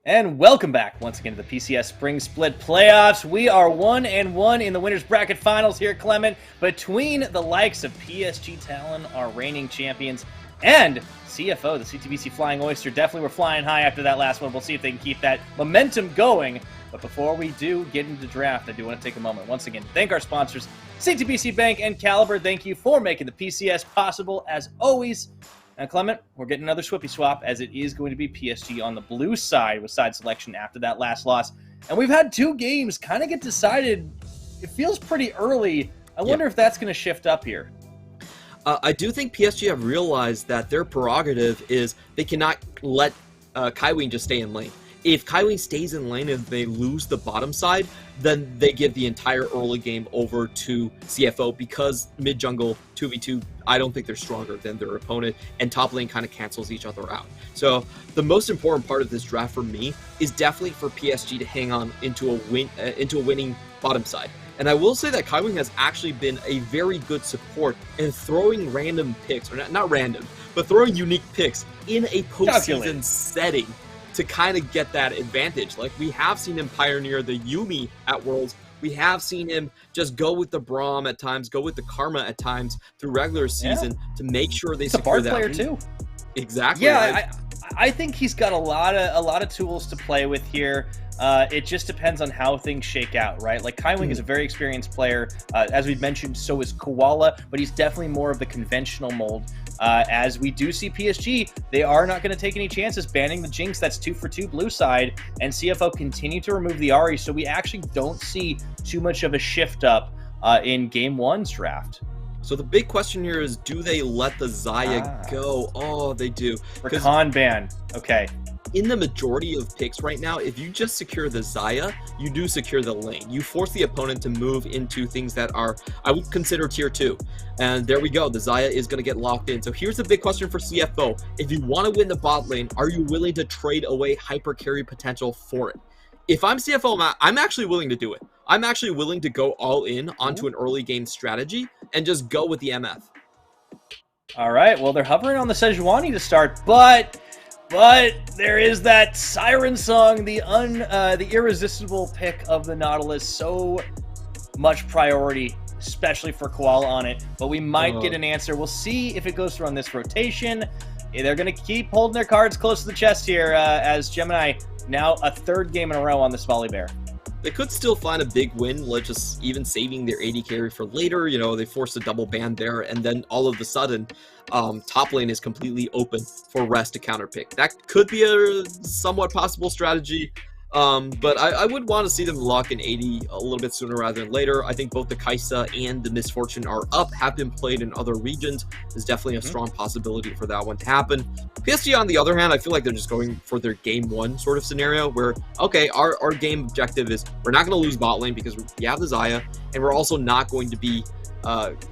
And welcome back once again to the PCS Spring Split Playoffs. We are 1-1 in the winners bracket finals here, Clement, between the likes of PSG Talon, our reigning champions, and CFO, the CTBC Flying Oyster. Definitely were flying high after that last one. We'll see if they can keep that momentum going. But before we do get into the draft, I do want to take a moment once again to thank our sponsors, CTBC Bank and Caliber. Thank you for making the PCS possible as always. Now, Clement, we're getting another Swippy swap, as it is going to be PSG on the blue side with side selection after that last loss. And we've had two games kind of get decided. It feels pretty early. I wonder if that's going to shift up here. I do think PSG have realized that their prerogative is they cannot let Kaiwing just stay in lane. If Kaiwing stays in lane and they lose the bottom side, then they give the entire early game over to CFO because mid-jungle 2v2, I don't think they're stronger than their opponent, and top lane kind of cancels each other out. So the most important part of this draft for me is definitely for PSG to hang on into a winning bottom side. And I will say that Kaiwing has actually been a very good support in throwing random picks, or not random, but throwing unique picks in a postseason setting to kind of get that advantage. Like, we have seen him pioneer the Yumi at Worlds. We have seen him just go with the Braum at times, go with the Karma at times through regular season to make sure they secure that. He's a player too. Exactly. Yeah, right? I think he's got a lot of tools to play with here. It just depends on how things shake out, right? Like, Kaiwing is a very experienced player. As we've mentioned, so is Koala, but he's definitely more of the conventional mold. As we do see PSG, they are not going to take any chances banning the Jinx. That's 2 for 2 blue side, and CFO continue to remove the Ahri, so we actually don't see too much of a shift up in Game 1's draft. So the big question here is, do they let the Xayah go? Oh, they do. Rakan ban. Okay. In the majority of picks right now, if you just secure the Xayah, you do secure the lane. You force the opponent to move into things that are, I would consider tier 2. And there we go. The Xayah is going to get locked in. So here's the big question for CFO. If you want to win the bot lane, are you willing to trade away hyper carry potential for it? If I'm CFO, I'm actually willing to do it. I'm actually willing to go all in onto an early game strategy and just go with the MF. All right. Well, they're hovering on the Sejuani to start, but there is that Siren Song, the irresistible pick of the Nautilus. So much priority, especially for Koala on it. But we might get an answer. We'll see if it goes through on this rotation. They're going to keep holding their cards close to the chest here, as Gemini now a third game in a row on this Volley Bear. They could still find a big win, like just even saving their AD carry for later. You know, they forced a double ban there, and then all of a sudden, top lane is completely open for Rest to counterpick. That could be a somewhat possible strategy, but I would want to see them lock in AD a little bit sooner rather than later. I think both the Kaisa and the Misfortune are up, have been played in other regions. There's definitely a strong possibility for that one to happen. PSG, on the other hand, I feel like they're just going for their game 1 sort of scenario where, okay, our game objective is we're not going to lose bot lane because we have the Xayah, and we're also not going to be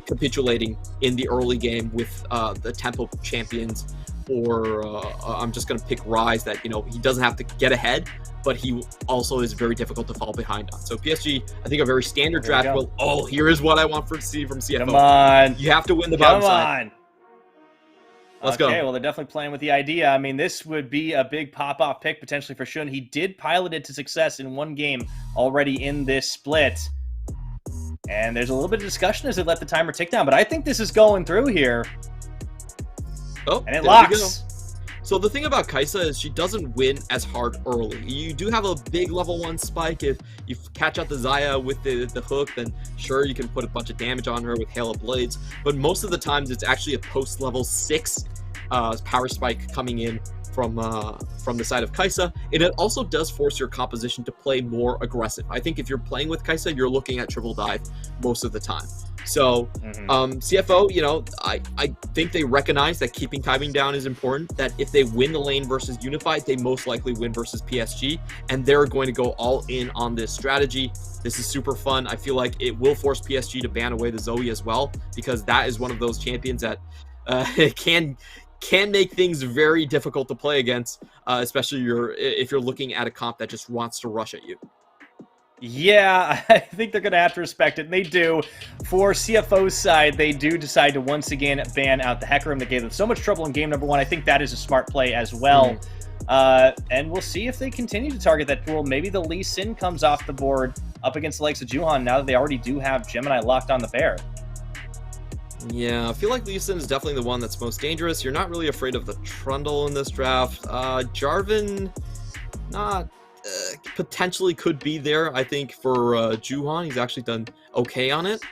capitulating in the early game with the tempo champions, or I'm just going to pick Rise that, you know, he doesn't have to get ahead, but he also is very difficult to fall behind on. So PSG, I think a very standard draft will, oh, here is what I want to see from CFO. Come on. You have to win the bottom side. Let's go. Okay, well, they're definitely playing with the idea. I mean, this would be a big pop-off pick potentially for Shun. He did pilot it to success in one game already in this split. And there's a little bit of discussion as they let the timer tick down, but I think this is going through here. Oh, and it locks. So the thing about Kaisa is she doesn't win as hard early. You do have a big level 1 spike. If you catch out the Xayah with the hook, then sure, you can put a bunch of damage on her with Hail of Blades. But most of the times, it's actually a post-level 6 power spike coming in from the side of Kaisa. And it also does force your composition to play more aggressive. I think if you're playing with Kaisa, you're looking at triple dive most of the time. So CFO, you know, I think they recognize that keeping Kaiwing down is important, that if they win the lane versus Unified, they most likely win versus PSG, and they're going to go all in on this strategy. This is super fun. I feel like it will force PSG to ban away the Zoe as well, because that is one of those champions that can make things very difficult to play against, especially if you're looking at a comp that just wants to rush at you. Yeah, I think they're going to have to respect it, and they do. For CFO's side, they do decide to once again ban out the Hecarim that gave them so much trouble in game number 1. I think that is a smart play as well. And we'll see if they continue to target that pool. Maybe the Lee Sin comes off the board up against the likes of Juhan now that they already do have Gemini locked on the pair. Yeah, I feel like Lee Sin is definitely the one that's most dangerous. You're not really afraid of the Trundle in this draft. Jarvan, not potentially could be there. I think for Juhan, he's actually done okay on it.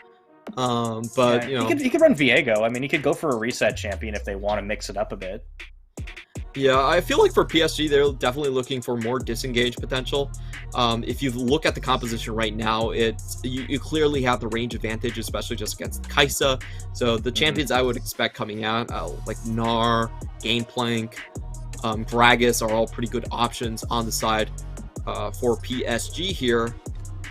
But you know, he could run Viego. I mean, he could go for a reset champion if they want to mix it up a bit. Yeah, I feel like for PSG, they're definitely looking for more disengage potential. If you look at the composition right now, you clearly have the range advantage, especially just against Kai'Sa. So the champions I would expect coming out, like Gnar, Gameplank, Gragas are all pretty good options on the side for PSG here.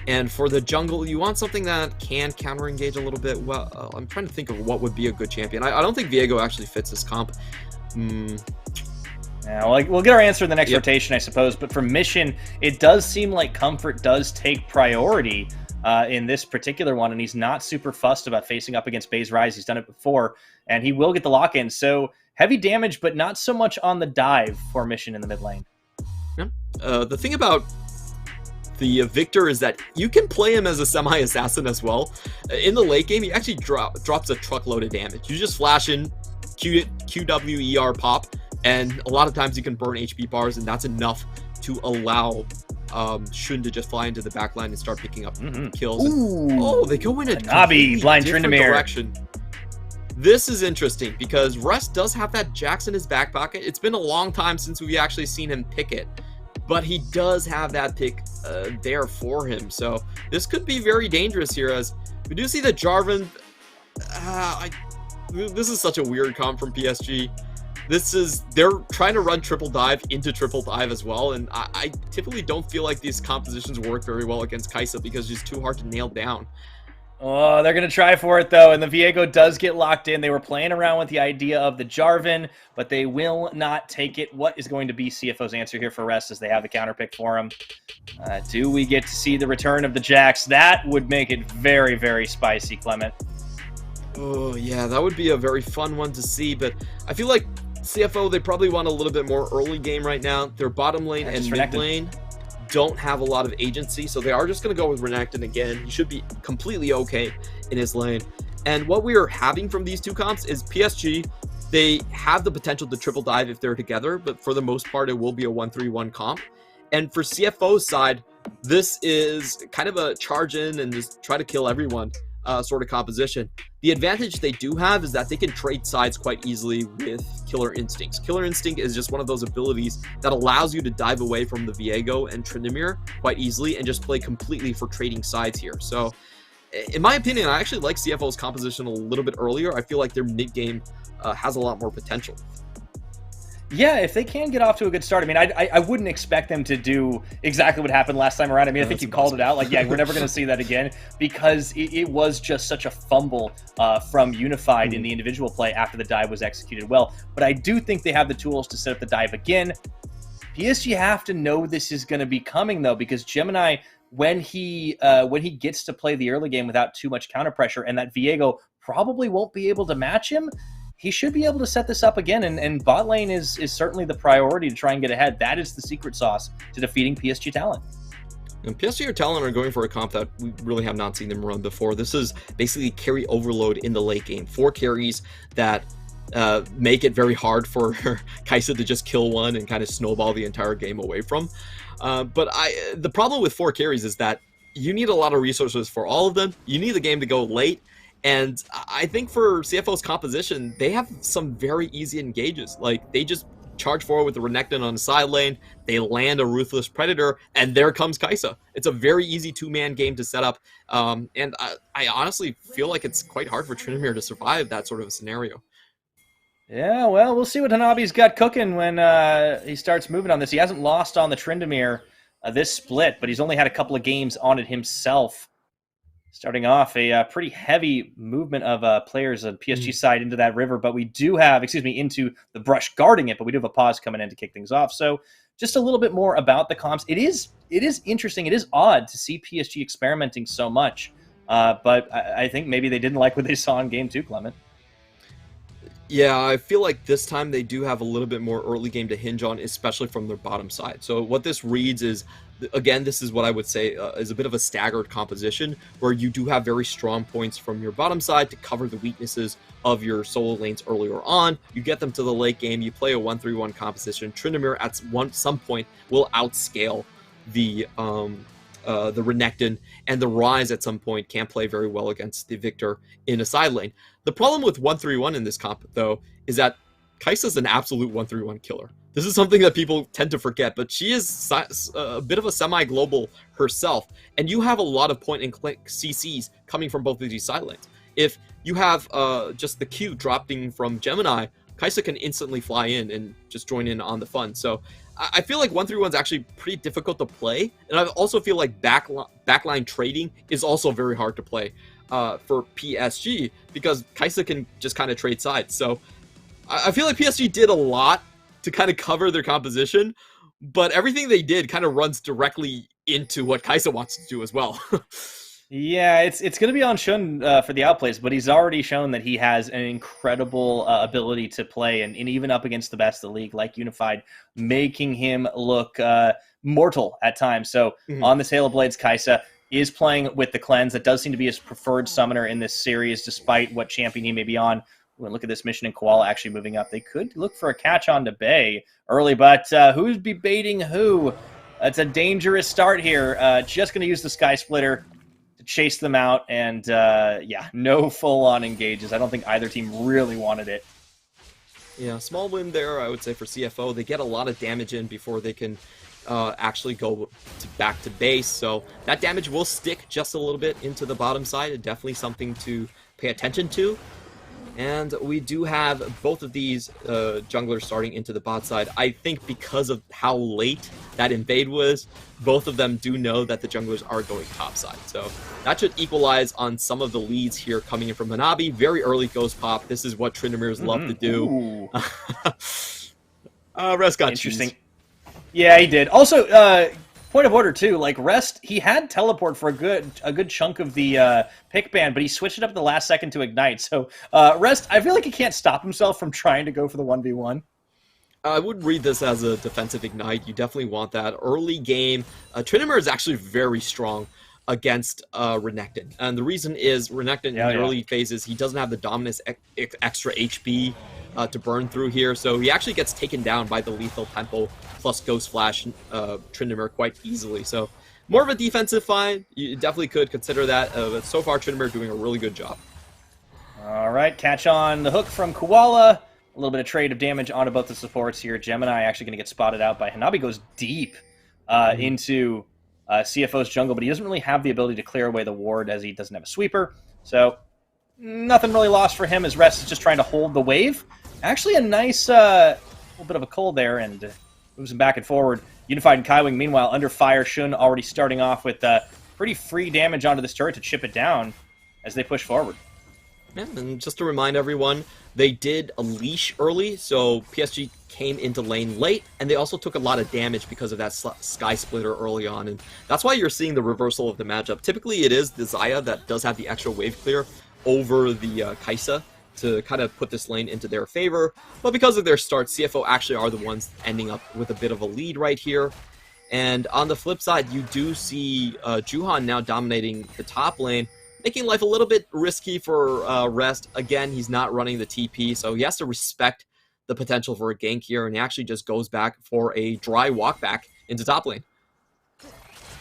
And for the jungle, you want something that can counter-engage a little bit. Well, I'm trying to think of what would be a good champion. I don't think Viego actually fits this comp. Yeah, well, we'll get our answer in the next rotation, I suppose. But for Mission, it does seem like Comfort does take priority in this particular one, and he's not super fussed about facing up against Baze Rise. He's done it before, and he will get the lock-in. So heavy damage, but not so much on the dive for Mission in the mid lane. Yeah. The thing about the Victor is that you can play him as a semi-assassin as well. In the late game, he actually drops a truckload of damage. You just flash in QWER pop, and a lot of times you can burn HP bars, and that's enough to allow Shun to just fly into the backline and start picking up kills. And, they go in a Nabi, blind different Tryndamere direction. This is interesting because Russ does have that Jax in his back pocket. It's been a long time since we've actually seen him pick it, but he does have that pick there for him. So this could be very dangerous here, as we do see that Jarvan. This is such a weird comp from PSG. They're trying to run triple dive into triple dive as well, and I typically don't feel like these compositions work very well against Kai'Sa because it's too hard to nail down. Oh, they're going to try for it, though, and the Viego does get locked in. They were playing around with the idea of the Jarvan, but they will not take it. What is going to be CFO's answer here for Rest as they have the counter pick for him? Do we get to see the return of the Jax? That would make it very, very spicy, Clement. Oh, yeah, that would be a very fun one to see, but I feel like CFO, they probably want a little bit more early game right now. Their bottom lane and mid lane don't have a lot of agency, so they are just going to go with Renekton again. He should be completely okay in his lane. And what we are having from these two comps is PSG, they have the potential to triple dive if they're together, but for the most part, it will be a 1-3-1 comp. And for CFO's side, this is kind of a charge in and just try to kill everyone sort of composition. The advantage they do have is that they can trade sides quite easily with Killer Instincts. Killer Instinct is just one of those abilities that allows you to dive away from the Viego and Tryndamere quite easily and just play completely for trading sides here. So, in my opinion, I actually like CFO's composition a little bit earlier. I feel like their mid-game has a lot more potential. Yeah, if they can get off to a good start. I mean, I wouldn't expect them to do exactly what happened last time around. I mean, I think you called it out. Like, yeah, we're never going to see that again because it was just such a fumble from Unified in the individual play after the dive was executed well. But I do think they have the tools to set up the dive again. PSG have to know this is going to be coming, though, because Gemini, when he gets to play the early game without too much counter pressure, and that Viego probably won't be able to match him, he should be able to set this up again, and bot lane is certainly the priority to try and get ahead. That is the secret sauce to defeating PSG Talon. And PSG or Talon are going for a comp that we really have not seen them run before. This is basically carry overload in the late game. 4 carries that make it very hard for Kai'Sa to just kill one and kind of snowball the entire game away from. But the problem with 4 carries is that you need a lot of resources for all of them. You need the game to go late. And I think for CFO's composition, they have some very easy engages. Like, they just charge forward with the Renekton on the side lane, they land a Ruthless Predator, and there comes Kai'Sa. It's a very easy 2-man game to set up. And I honestly feel like it's quite hard for Tryndamere to survive that sort of a scenario. Yeah, well, we'll see what Hanabi's got cooking when he starts moving on this. He hasn't lost on the Tryndamere this split, but he's only had a couple of games on it himself. Starting off a pretty heavy movement of players on PSG side into that river, but we do have, into the brush guarding it, but we do have a pause coming in to kick things off. So just a little bit more about the comps. It is interesting. It is odd to see PSG experimenting so much, but I think maybe they didn't like what they saw in Game 2, Clement. Yeah, I feel like this time they do have a little bit more early game to hinge on, especially from their bottom side. So what this reads is, again, this is what I would say is a bit of a staggered composition, where you do have very strong points from your bottom side to cover the weaknesses of your solo lanes earlier on. You get them to the late game, you play a 1-3-1 composition. Tryndamere at some point will outscale the Renekton, and the Rise at some point can play very well against the Victor in a side lane. The problem with 1-3-1 in this comp, though, is that Kai'Sa's an absolute 1-3-1 killer. This is something that people tend to forget, but she is a bit of a semi-global herself, and you have a lot of point-and-click CCs coming from both of these side lanes. If you have just the Q dropping from Gemini, Kai'Sa can instantly fly in and just join in on the fun. So I feel like 1-3-1 is actually pretty difficult to play, and I also feel like backline trading is also very hard to play for PSG, because Kai'Sa can just kind of trade sides. So I feel like PSG did a lot to kind of cover their composition, but everything they did kind of runs directly into what Kai'Sa wants to do as well. Yeah, it's going to be on Shun for the outplays, but he's already shown that he has an incredible ability to play, and even up against the best of the league, like Unified, making him look mortal at times. So on this Hail of Blades, Kai'Sa is playing with the cleanse. That does seem to be his preferred summoner in this series, despite what champion he may be on. Look at this mission in Koala actually moving up. They could look for a catch on to Bay early, but who's be baiting who? It's a dangerous start here. Just going to use the Sky Splitter to chase them out, and yeah, no full-on engages. I don't think either team really wanted it. Yeah, small win there, I would say, for CFO. They get a lot of damage in before they can actually go back to base, so that damage will stick just a little bit into the bottom side. Definitely something to pay attention to. And we do have both of these junglers starting into the bot side. I think because of how late that invade was, both of them do know that the junglers are going top side. So that should equalize on some of the leads here coming in from Hanabi. Very early ghost pop. This is what Tryndamere's love to do. Rest got interesting. Cheese. Yeah, he did. Also, point of order too, like Rest, he had teleport for a good chunk of the pick ban, but he switched it up at the last second to ignite. So Rest, I feel like he can't stop himself from trying to go for the 1v1. I would read this as a defensive ignite. You definitely want that early game. Tryndamere is actually very strong against Renekton, and the reason is Renekton in the early phases, he doesn't have the dominance extra HP to burn through here, so he actually gets taken down by the lethal tempo plus Ghost Flash Tryndamere quite easily. So more of a defensive find. You definitely could consider that, but so far Tryndamere doing a really good job. All right, catch on the hook from Koala. A little bit of trade of damage onto both the supports here. Gemini actually going to get spotted out by Hanabi. Goes deep into CFO's jungle, but he doesn't really have the ability to clear away the ward as he doesn't have a sweeper. So nothing really lost for him as Rest is just trying to hold the wave. Actually a nice little bit of a cull there, and moves him back and forward. Unified and Kaiwing, meanwhile, under fire. Shun already starting off with pretty free damage onto this turret to chip it down as they push forward. Yeah, and just to remind everyone, they did a leash early, so PSG came into lane late, and they also took a lot of damage because of that Sky Splitter early on, and that's why you're seeing the reversal of the matchup. Typically, it is the Xayah that does have the extra wave clear over the Kai'Sa to kind of put this lane into their favor, but because of their start, CFO actually are the ones ending up with a bit of a lead right here. And on the flip side, you do see Juhan now dominating the top lane, making life a little bit risky for Rest. Again, he's not running the TP, so he has to respect the potential for a gank here, and he actually just goes back for a dry walk back into top lane.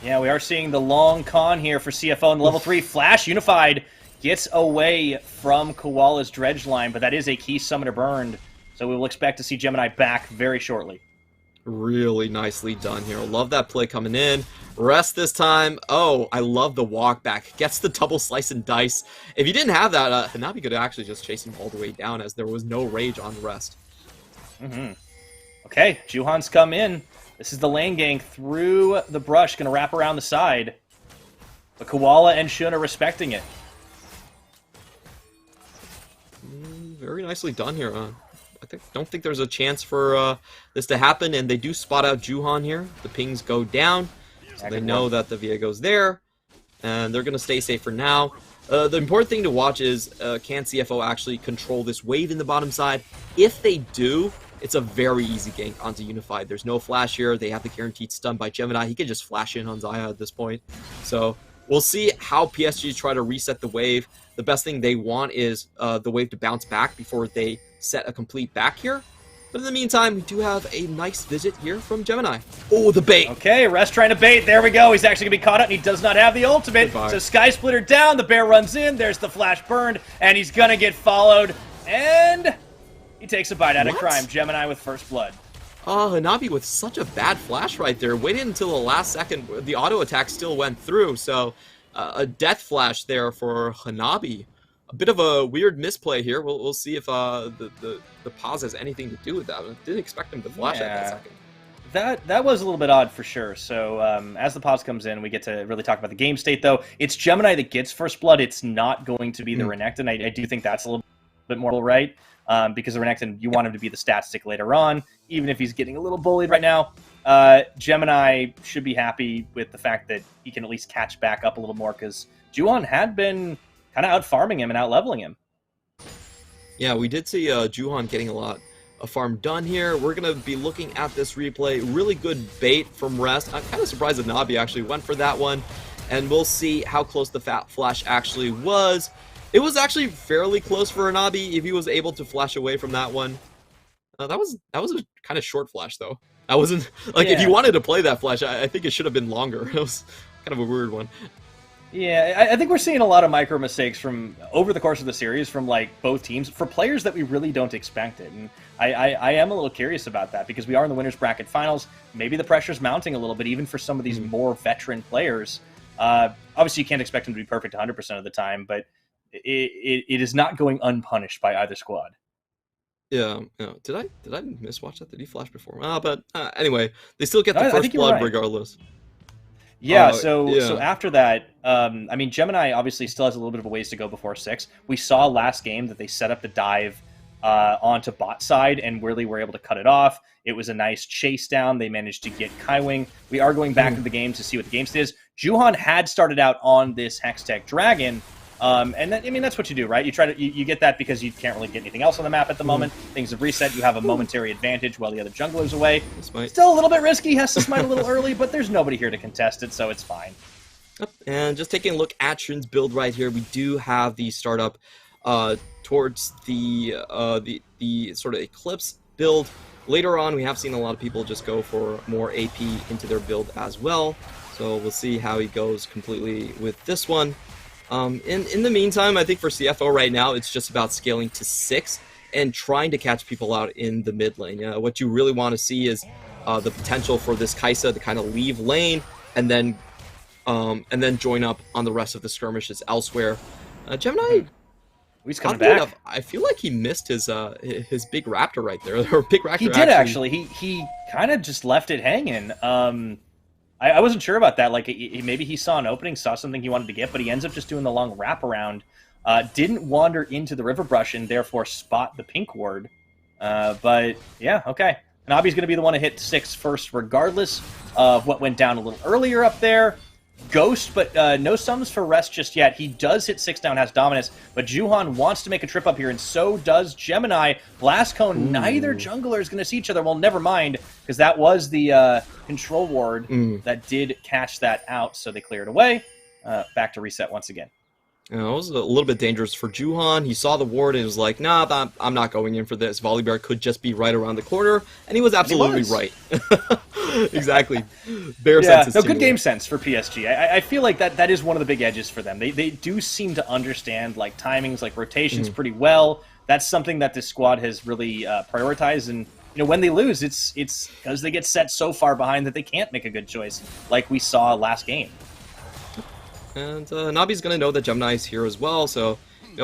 Yeah, we are seeing the long con here for CFO in the level 3. Flash Unified gets away from Koala's dredge line, but that is a key summoner burned, so we will expect to see Gemini back very shortly. Really nicely done here. Love that play coming in. Rest this time. Oh, I love the walk back. Gets the double slice and dice. If you didn't have that, Hanabi could actually just chase him all the way down as there was no rage on Rest. Okay, Juhan's come in. This is the lane gank through the brush. Going to wrap around the side. But Koala and Shun are respecting it. Very nicely done here. Don't think there's a chance for this to happen, and they do spot out Juhan here. The pings go down, so they know that the Viego's there, and they're going to stay safe for now. The important thing to watch is can CFO actually control this wave in the bottom side? If they do, it's a very easy gank onto Unified. There's no flash here. They have the guaranteed stun by Gemini. He can just flash in on Xayah at this point. So we'll see how PSG try to reset the wave. The best thing they want is the wave to bounce back before they set a complete back here. But in the meantime, we do have a nice visit here from Gemini. Oh, the bait. Okay, Rest trying to bait. There we go. He's actually going to be caught up, and he does not have the ultimate. Goodbye. So Sky Splitter down. The bear runs in. There's the flash burned, and he's going to get followed. And he takes a bite out of crime. Gemini with first blood. Oh, Hanabi with such a bad flash right there. Waited until the last second. The auto attack still went through. So a death flash there for Hanabi. A bit of a weird misplay here. We'll see if the pause has anything to do with that. I didn't expect him to flash at that second. That was a little bit odd for sure. So as the pause comes in, we get to really talk about the game state, though. It's Gemini that gets first blood. It's not going to be the Renekton. I do think that's a little bit more right, because the Renekton, you want him to be the stat stick later on, even if he's getting a little bullied right now. Gemini should be happy with the fact that he can at least catch back up a little more, because Juhan had been kind of out-farming him and out-leveling him. Yeah, we did see Juhan getting a lot of farm done here. We're going to be looking at this replay. Really good bait from Rest. I'm kind of surprised that Nabi actually went for that one. And we'll see how close the Fat Flash actually was. It was actually fairly close for Nabi if he was able to flash away from that one. That was a kind of short flash, though. That wasn't... Like, if you wanted to play that flash, I think it should have been longer. It was kind of a weird one. Yeah, I think we're seeing a lot of micro mistakes from over the course of the series from like both teams for players that we really don't expect it. And I am a little curious about that, because we are in the winners bracket finals. Maybe the pressure's mounting a little bit, even for some of these more veteran players. Obviously, you can't expect them to be perfect 100% of the time, but it is not going unpunished by either squad. Yeah, did I miswatch that? Did he flash before? But anyway, they still get the first blood regardless. Yeah, so after that, I mean, Gemini obviously still has a little bit of a ways to go before 6. We saw last game that they set up the dive onto bot side and really were able to cut it off. It was a nice chase down. They managed to get Kaiwing. We are going back to the game to see what the game state is. Juhan had started out on this Hextech Dragon, and that, I mean, that's what you do, right? You try to you get that because you can't really get anything else on the map at the moment. Things have reset. You have a momentary advantage while the other jungler's away. Still a little bit risky. Has to smite a little early, but there's nobody here to contest it, so it's fine. And just taking a look at Shin's build right here, we do have the startup towards the sort of Eclipse build. Later on, we have seen a lot of people just go for more AP into their build as well. So we'll see how he goes completely with this one. In the meantime, I think for CFO right now, it's just about scaling to 6 and trying to catch people out in the mid lane. What you really want to see is the potential for this Kai'Sa to kind of leave lane and then join up on the rest of the skirmishes elsewhere. Gemini, he's coming back. Enough, I feel like he missed his big raptor right there. Or big raptor. He did actually. He kind of just left it hanging. I wasn't sure about that. Like, maybe he saw an opening, saw something he wanted to get, but he ends up just doing the long wraparound. Didn't wander into the river brush and therefore spot the pink ward. But yeah, okay. Nabi's going to be the one to hit 6 first, regardless of what went down a little earlier up there. Ghost, but no sums for Rest just yet. He does hit 6 down, has dominance, but Juhan wants to make a trip up here, and so does Gemini. Blast Cone, neither jungler is going to see each other. Well, never mind, because that was the control ward that did catch that out, so they clear it away. Back to reset once again. It was a little bit dangerous for Juhan. He saw the ward and was like, nah, I'm not going in for this. Volibear could just be right around the corner, and he was absolutely right. Exactly. Bear sense is no, good game sense for PSG. I feel like that is one of the big edges for them. They do seem to understand like timings, like rotations pretty well. That's something that this squad has really prioritized, and when they lose, it's because they get set so far behind that they can't make a good choice, like we saw last game. And Nabi's going to know that Gemini's here as well, so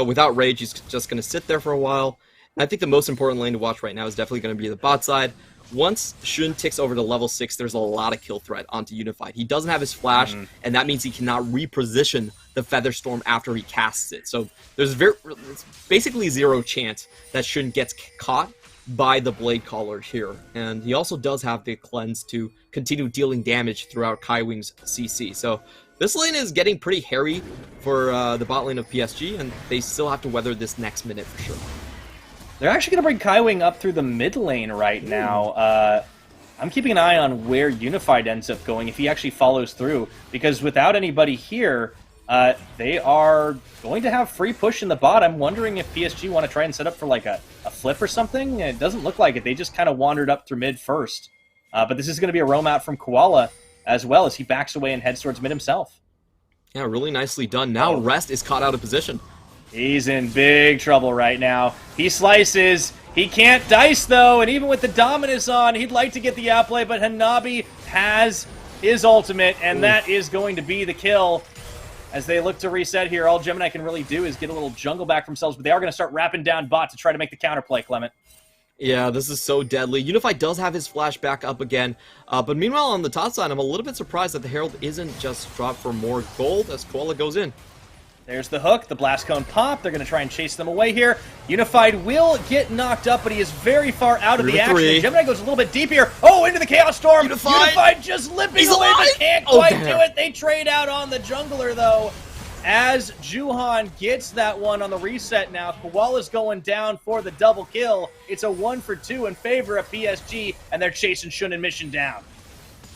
without Rage, he's just going to sit there for a while. And I think the most important lane to watch right now is definitely going to be the bot side. Once Shun ticks over to level 6, there's a lot of kill threat onto Unified. He doesn't have his flash, and that means he cannot reposition the Featherstorm after he casts it. So there's basically zero chance that Shun gets caught by the Blade Caller here. And he also does have the cleanse to continue dealing damage throughout Kaiwing's CC. So This lane is getting pretty hairy for the bot lane of PSG, and they still have to weather this next minute for sure. They're actually going to bring Kaiwing up through the mid lane right now. I'm keeping an eye on where Unified ends up going if he actually follows through, because without anybody here, they are going to have free push in the bot. I'm wondering if PSG want to try and set up for like a flip or something. It doesn't look like it. They just kind of wandered up through mid first. But this is going to be a roam out from Koala as well as he backs away and heads towards mid himself. Yeah, really nicely done. Now Rest is caught out of position. He's in big trouble right now. He slices. He can't dice, though, and even with the Dominus on, he'd like to get the outplay, but Hanabi has his ultimate, and that is going to be the kill. As they look to reset here, all Gemini can really do is get a little jungle back for themselves, but they are going to start wrapping down bot to try to make the counterplay, Clement. Yeah, this is so deadly. Unified does have his flash back up again, but meanwhile on the top side, I'm a little bit surprised that the Herald isn't just dropped for more gold as Koala goes in. There's the hook, the blast cone pop. They're going to try and chase them away here. Unified will get knocked up, but he is very far out of the action. Gemini goes a little bit deep here. Oh, into the Chaos Storm. Unified just limping away, but can't quite do it. They trade out on the jungler, though. As Juhan gets that one on the reset now, Koala's going down for the double kill. It's a 1-for-2 in favor of PSG, and they're chasing Shun and Mission down.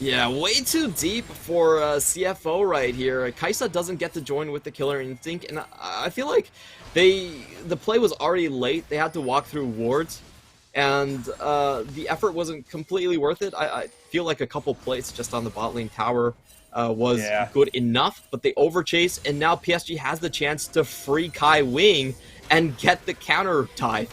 Yeah, way too deep for CFO right here. Kaisa doesn't get to join with the Killer Instinct, and I feel like the play was already late. They had to walk through wards, and the effort wasn't completely worth it. I feel like a couple plays just on the bot lane tower was good enough, but they overchase, and now PSG has the chance to free Kaiwing and get the counter tie.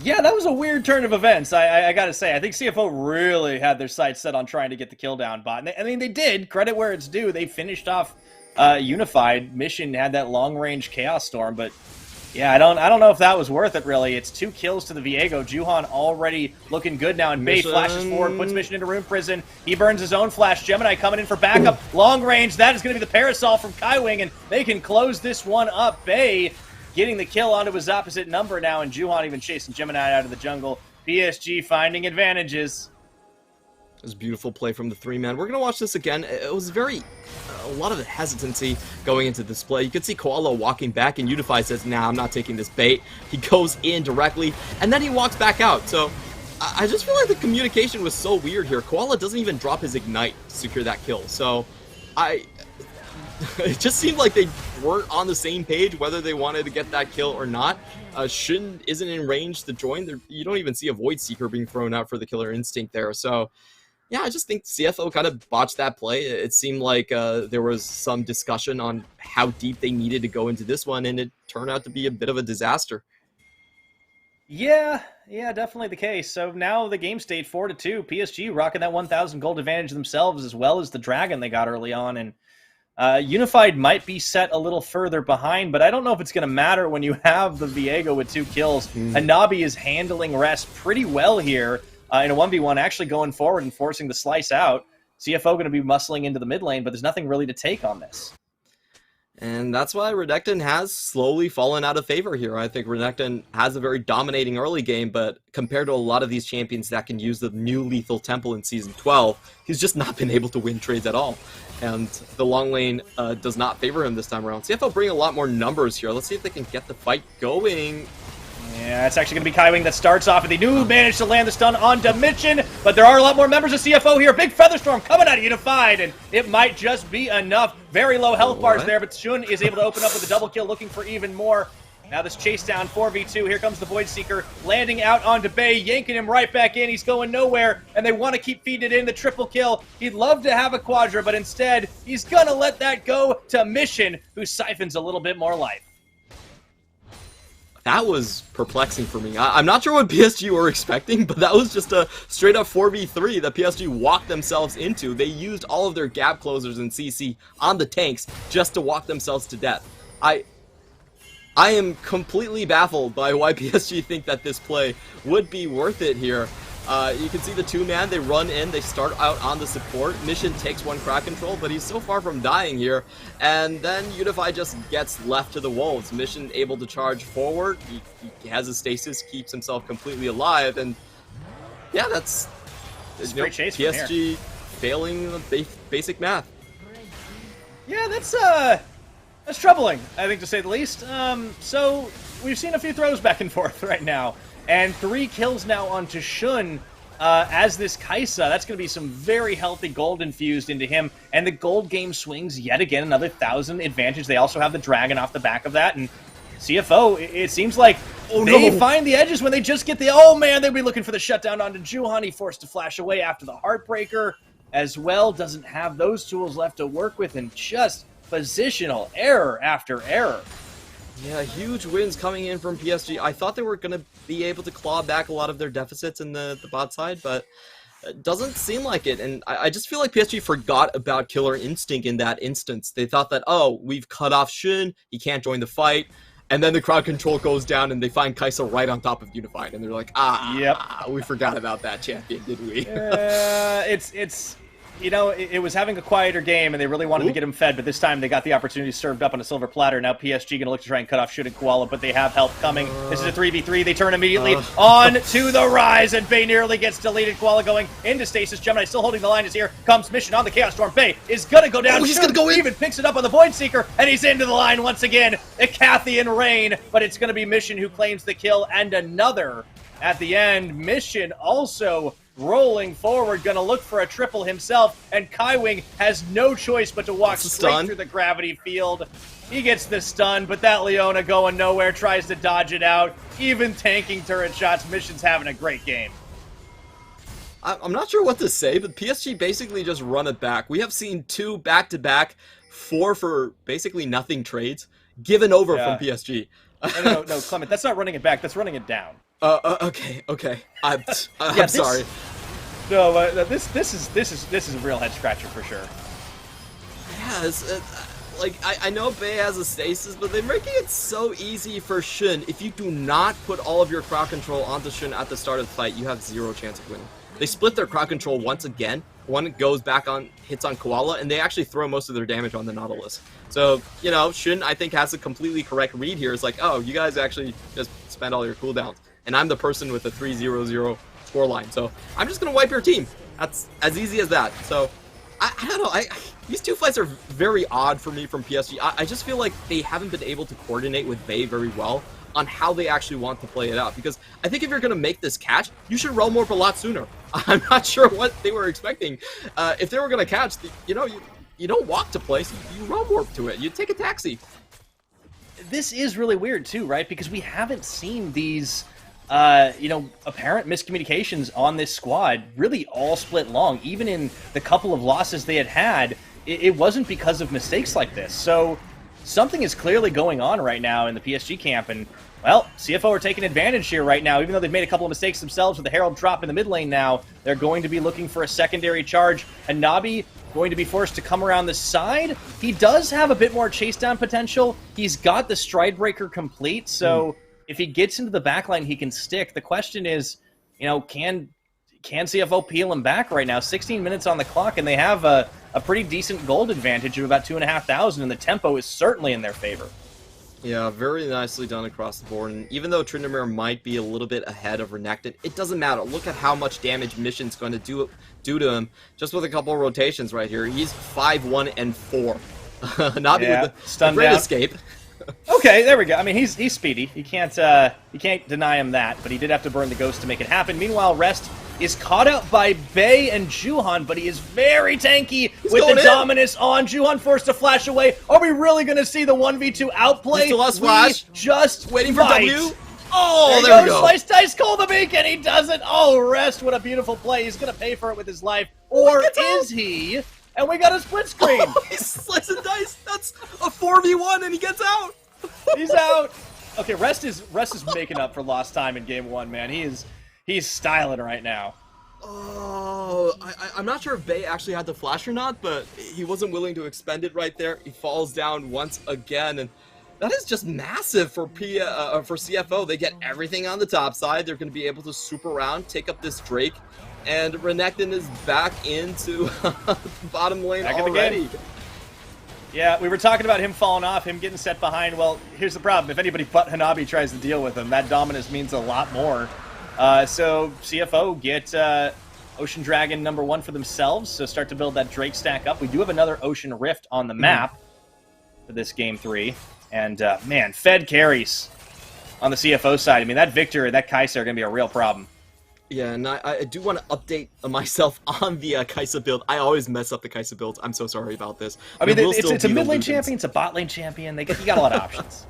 Yeah, that was a weird turn of events, I gotta say. I think CFO really had their sights set on trying to get the kill down bot. And they did. Credit where it's due. They finished off Unified. Mission had that long-range Chaos Storm, but yeah, I don't know if that was worth it, really. It's 2 kills to the Viego. Juhan already looking good now, and Bay flashes forward, puts Mission into Rune Prison. He burns his own flash. Gemini coming in for backup. Long range. That is going to be the Parasol from Kaiwing, and they can close this one up. Bay getting the kill onto his opposite number now, and Juhan even chasing Gemini out of the jungle. PSG finding advantages. It was a beautiful play from the 3-man. We're going to watch this again. It was a lot of hesitancy going into this play. You could see Koala walking back, and Unify says, nah, I'm not taking this bait. He goes in directly, and then he walks back out. So I just feel like the communication was so weird here. Koala doesn't even drop his Ignite to secure that kill. So it just seemed like they weren't on the same page, whether they wanted to get that kill or not. Shin isn't in range to join. You don't even see a Void Seeker being thrown out for the Killer Instinct there. So, yeah, I just think CFO kind of botched that play. It seemed like there was some discussion on how deep they needed to go into this one, and it turned out to be a bit of a disaster. Yeah, definitely the case. So now the game state 4-2. PSG rocking that 1,000 gold advantage themselves, as well as the Dragon they got early on, and Unified might be set a little further behind, but I don't know if it's going to matter when you have the Viego with 2 kills. Hanabi is handling Rest pretty well here in a 1v1, actually going forward and forcing the slice out. CFO going to be muscling into the mid lane, but there's nothing really to take on this. And that's why Renekton has slowly fallen out of favor here. I think Renekton has a very dominating early game, but compared to a lot of these champions that can use the new Lethal Temple in Season 12, he's just not been able to win trades at all. And the long lane does not favor him this time around. CFO bring a lot more numbers here. Let's see if they can get the fight going. Yeah, it's actually going to be Kaiwing that starts off, and they do manage to land the stun on Dimension, but there are a lot more members of CFO here. Big Featherstorm coming out of Unified, and it might just be enough. Very low health bars there, but Shun is able to open up with a double kill, looking for even more. Now this chase down 4v2. Here comes the Void Seeker, landing out onto Bay, yanking him right back in. He's going nowhere, and they want to keep feeding it in. The triple kill. He'd love to have a Quadra, but instead, he's going to let that go to Mission, who siphons a little bit more life. That was perplexing for me. I'm not sure what PSG were expecting, but that was just a straight-up 4v3 that PSG walked themselves into. They used all of their gap closers and CC on the tanks just to walk themselves to death. I am completely baffled by why PSG think that this play would be worth it here. You can see the 2-man, they run in, they start out on the support. Mission takes one crack control, but he's so far from dying here. And then Unify just gets left to the wolves. Mission able to charge forward, he has his stasis, keeps himself completely alive, and yeah, that's great chase PSG failing the basic math. Yeah, that's troubling, I think, to say the least. So we've seen a few throws back and forth right now, and 3 kills now onto Shun as this Kaisa. That's going to be some very healthy gold infused into him, and the gold game swings yet again another 1,000 advantage. They also have the dragon off the back of that, and CFO, it seems like they find the edges when they just get the, oh man, they'd be looking for the shutdown onto Juhan. He forced to flash away after the Heartbreaker as well. Doesn't have those tools left to work with, and just positional error after error. Yeah, huge wins coming in from PSG. I thought they were going to be able to claw back a lot of their deficits in the bot side, but it doesn't seem like it. And I just feel like PSG forgot about Killer Instinct in that instance. They thought that, oh, we've cut off Shin, he can't join the fight. And then the crowd control goes down, and they find Kaisa right on top of Unified, and they're like, we forgot about that champion, did we? It's you know, it was having a quieter game, and they really wanted to get him fed, but this time they got the opportunity served up on a silver platter. Now PSG going to look to try and cut off Shun and Koala, but they have help coming. This is a 3v3. They turn immediately on to the rise, and Bay nearly gets deleted. Koala going into stasis. Gemini still holding the line as here comes Mission on the Chaos Storm. Bay is going to go down. He's going to go in. Even picks it up on the Void Seeker, and he's into the line once again. Icathian Rain, but it's going to be Mission who claims the kill, and another at the end. Mission also rolling forward, gonna look for a triple himself, and Kaiwing has no choice but to walk straight through the gravity field. He gets the stun, but that Leona going nowhere, tries to dodge it out, even tanking turret shots. Mission's having a great game. I'm not sure what to say, but PSG basically just run it back. We have seen 2 back-to-back, 4 for basically nothing trades, given over from PSG. No, Clement, that's not running it back, that's running it down. Okay. I'm sorry. No, this is a real head scratcher for sure. Yeah, like I know Bay has a stasis, but they're making it so easy for Shun. If you do not put all of your crowd control onto Shun at the start of the fight, you have 0 chance of winning. They split their crowd control once again. One goes back on, hits on Koala, and they actually throw most of their damage on the Nautilus. So, you know, Shun, I think, has a completely correct read here. It's like, oh, you guys actually just spend all your cooldowns. And I'm the person with the 3-0-0 scoreline. So, I'm just going to wipe your team. That's as easy as that. So, I don't know. These 2 fights are very odd for me from PSG. I just feel like they haven't been able to coordinate with Bay very well on how they actually want to play it out. Because I think if you're going to make this catch, you should roam warp a lot sooner. I'm not sure what they were expecting. If they were going to catch, you don't walk to place, you roam warp to it. You take a taxi. This is really weird too, right? Because we haven't seen these, apparent miscommunications on this squad really all split long. Even in the couple of losses they had, it wasn't because of mistakes like this. So something is clearly going on right now in the PSG camp, and, well, CFO are taking advantage here right now. Even though they've made a couple of mistakes themselves with the Herald drop in the mid lane now, they're going to be looking for a secondary charge. And Nabi going to be forced to come around the side. He does have a bit more chase down potential. He's got the Stride Breaker complete, so if he gets into the backline, he can stick. The question is, can CFO peel him back right now? 16 minutes on the clock, and they have a pretty decent gold advantage of about 2,500, and the tempo is certainly in their favor. Yeah, very nicely done across the board. And even though Tryndamere might be a little bit ahead of Renekton, it doesn't matter. Look at how much damage Mission's going to do to him just with a couple of rotations right here. He's 5-1 and 4. Nabi with the great escape. Okay, there we go. I mean, he's speedy. You can't deny him that, but he did have to burn the ghost to make it happen. Meanwhile, Rest is caught out by Bay and Juhan, but he is very tanky with the Dominus on. Juhan forced to flash away. Are we really going to see the 1v2 outplay? Still has flash. Just waiting for W. Oh, there we go. Slice Dice Call the Beacon. He does it. Oh, Rest, what a beautiful play. He's going to pay for it with his life. Or is he? And we got a split screen. Oh, he's slicing dice. That's a 4v1, and he gets out. He's out. Okay, Rest is making up for lost time in game 1, man. He's styling right now. Oh, I'm not sure if Bay actually had the flash or not, but he wasn't willing to expend it right there. He falls down once again, and that is just massive for CFO. They get everything on the top side. They're going to be able to swoop around, take up this Drake, and Renekton is back into the bottom lane already. Yeah, we were talking about him falling off, him getting set behind. Well, here's the problem. If anybody but Hanabi tries to deal with him, that Dominus means a lot more. So CFO Ocean Dragon #1 for themselves, so start to build that Drake stack up. We do have another Ocean Rift on the map for this Game 3. And, man, Fed carries on the CFO side. I mean, that Victor and that Kai'Sa are going to be a real problem. Yeah, and I do want to update myself on the Kai'Sa build. I always mess up the Kai'Sa builds. I'm so sorry about this. I mean, it's a mid lane champion, it's a bot lane champion. You got a lot of options.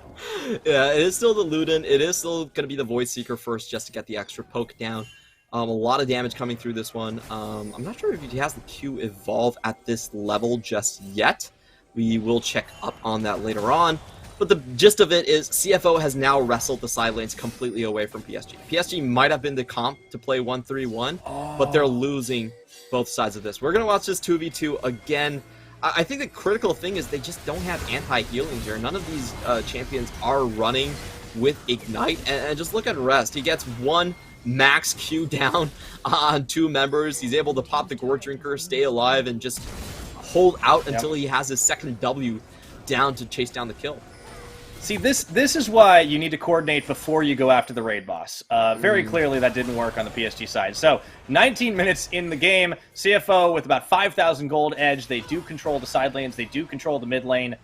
Yeah, it is still the Luden. It is still going to be the Void Seeker first just to get the extra poke down. A lot of damage coming through this one. I'm not sure if he has the Q evolve at this level just yet. We will check up on that later on. But the gist of it is CFO has now wrestled the side lanes completely away from PSG. PSG might have been the comp to play 1-3-1, but they're losing both sides of this. We're going to watch this 2v2 again. I think the critical thing is they just don't have anti-healing here. None of these champions are running with Ignite. And just look at Rest. He gets one max Q down on 2 members. He's able to pop the Gore Drinker, stay alive, and just hold out until he has his second W down to chase down the kill. See, this is why you need to coordinate before you go after the raid boss. Very clearly that didn't work on the PSG side. So, 19 minutes in the game, CFO with about 5,000 gold edge. They do control the side lanes. They do control the mid lane.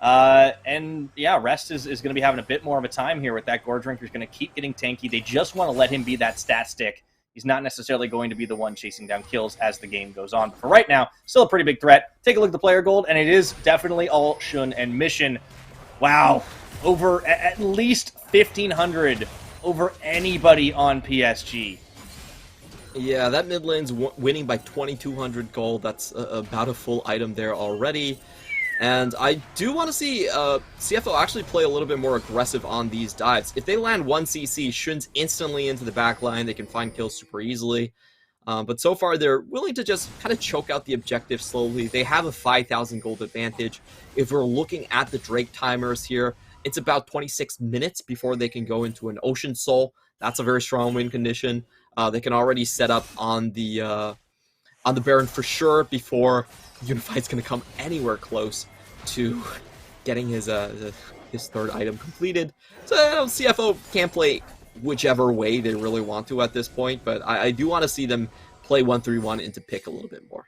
And, yeah, Rest is going to be having a bit more of a time here with that. Gore Drinker's going to keep getting tanky. They just want to let him be that stat stick. He's not necessarily going to be the one chasing down kills as the game goes on. But for right now, still a pretty big threat. Take a look at the player gold, and it is definitely all Shun and Mission. Wow, over at least 1,500 over anybody on PSG. Yeah, that mid lane's winning by 2,200 gold. That's about a full item there already. And I do want to see CFO actually play a little bit more aggressive on these dives. If they land 1 CC, Shun's instantly into the back line. They can find kills super easily. But so far, they're willing to just kind of choke out the objective slowly. They have a 5,000 gold advantage. If we're looking at the Drake timers here, it's about 26 minutes before they can go into an Ocean Soul. That's a very strong win condition. They can already set up on the Baron for sure before Unified's going to come anywhere close to getting his third item completed. So CFO can play whichever way they really want to at this point, but I do want to see them play 1-3-1 into pick a little bit more.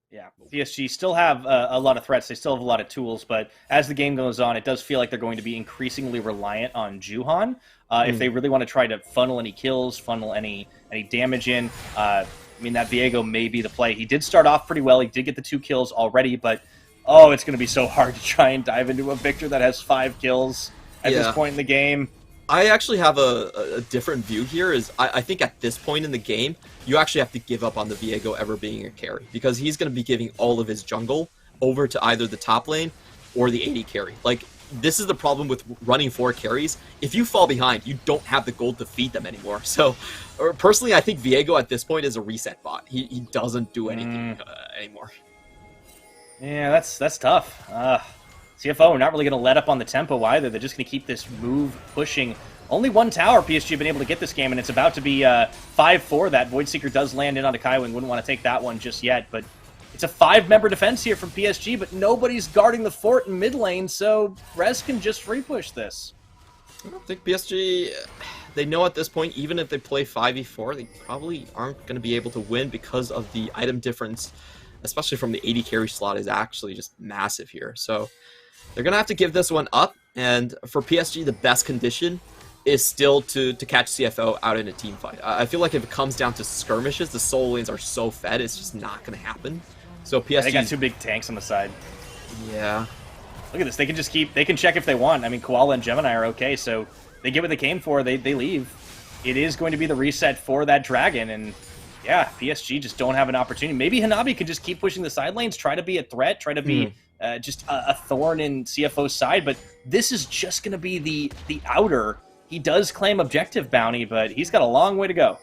Yeah, PSG still have a lot of threats. They still have a lot of tools, but as the game goes on, it does feel like they're going to be increasingly reliant on Juhan. If they really want to try to funnel any kills, funnel any damage in. I mean, that Viego may be the play. He did start off pretty well. He did get the 2 kills already, but it's going to be so hard to try and dive into a Victor that has 5 kills at this point in the game. I actually have a different view here. I think at this point in the game, you actually have to give up on the Viego ever being a carry, because he's going to be giving all of his jungle over to either the top lane or the AD carry. Like, this is the problem with running 4 carries. If you fall behind, you don't have the gold to feed them anymore. So, personally, I think Viego at this point is a reset bot. He doesn't do anything anymore. Yeah, that's tough. CFO not really going to let up on the tempo either. They're just going to keep this move pushing. Only 1 tower PSG have been able to get this game, and it's about to be 5-4. That Void Seeker does land in onto Kaiwing. Wouldn't want to take that one just yet, but it's a 5-member defense here from PSG, but nobody's guarding the fort in mid lane, so Rez can just free push this. I don't think PSG, they know at this point, even if they play 5v4, they probably aren't going to be able to win because of the item difference, especially from the AD carry slot, is actually just massive here. So they're going to have to give this one up, and for PSG, the best condition is still to catch CFO out in a team fight. I feel like if it comes down to skirmishes, the solo lanes are so fed, it's just not going to happen. So PSG... They got 2 big tanks on the side. Yeah. Look at this. They can just they can check if they want. I mean, Koala and Gemini are okay, so they get what they came for. They leave. It is going to be the reset for that dragon, and yeah, PSG just don't have an opportunity. Maybe Hanabi could just keep pushing the side lanes, try to be a threat, try to be just a thorn in CFO's side, but this is just going to be the outer. He does claim objective bounty, but he's got a long way to go.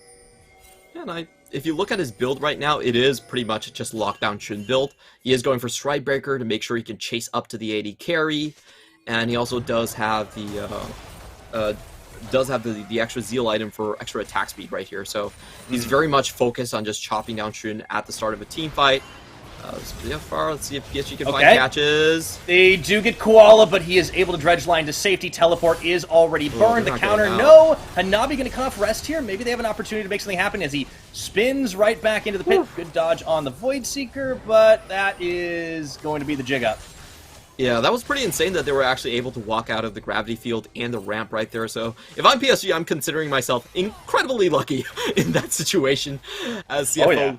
Yeah, and if you look at his build right now, it is pretty much just lockdown Shun build. He is going for Stridebreaker to make sure he can chase up to the AD carry, and he also does have the extra Zeal item for extra attack speed right here. So he's very much focused on just chopping down Shun at the start of a team fight. Let's see if PSG can find catches. They do get Koala, but he is able to dredge line to safety. Teleport is already burned. The counter, no. Hanabi going to cut off Rest here. Maybe they have an opportunity to make something happen as he spins right back into the pit. Good dodge on the Void Seeker, but that is going to be the jig up. Yeah, that was pretty insane that they were actually able to walk out of the gravity field and the ramp right there. So if I'm PSG, I'm considering myself incredibly lucky in that situation, as CFO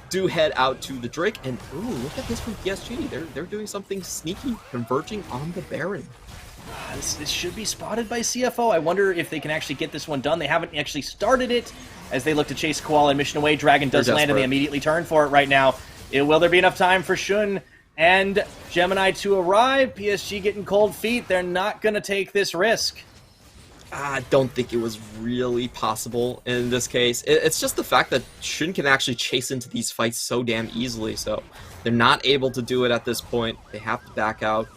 do head out to the Drake. And ooh, look at this from PSG. They're doing something sneaky, converging on the Baron. This should be spotted by CFO. I wonder if they can actually get this one done. They haven't actually started it as they look to chase Koala and mission away. Dragon does land and they immediately turn for it right now. Will there be enough time for Shun and Gemini to arrive? PSG getting cold feet. They're not going to take this risk. I don't think it was really possible in this case. It's just the fact that Shun can actually chase into these fights so damn easily. So they're not able to do it at this point. They have to back out.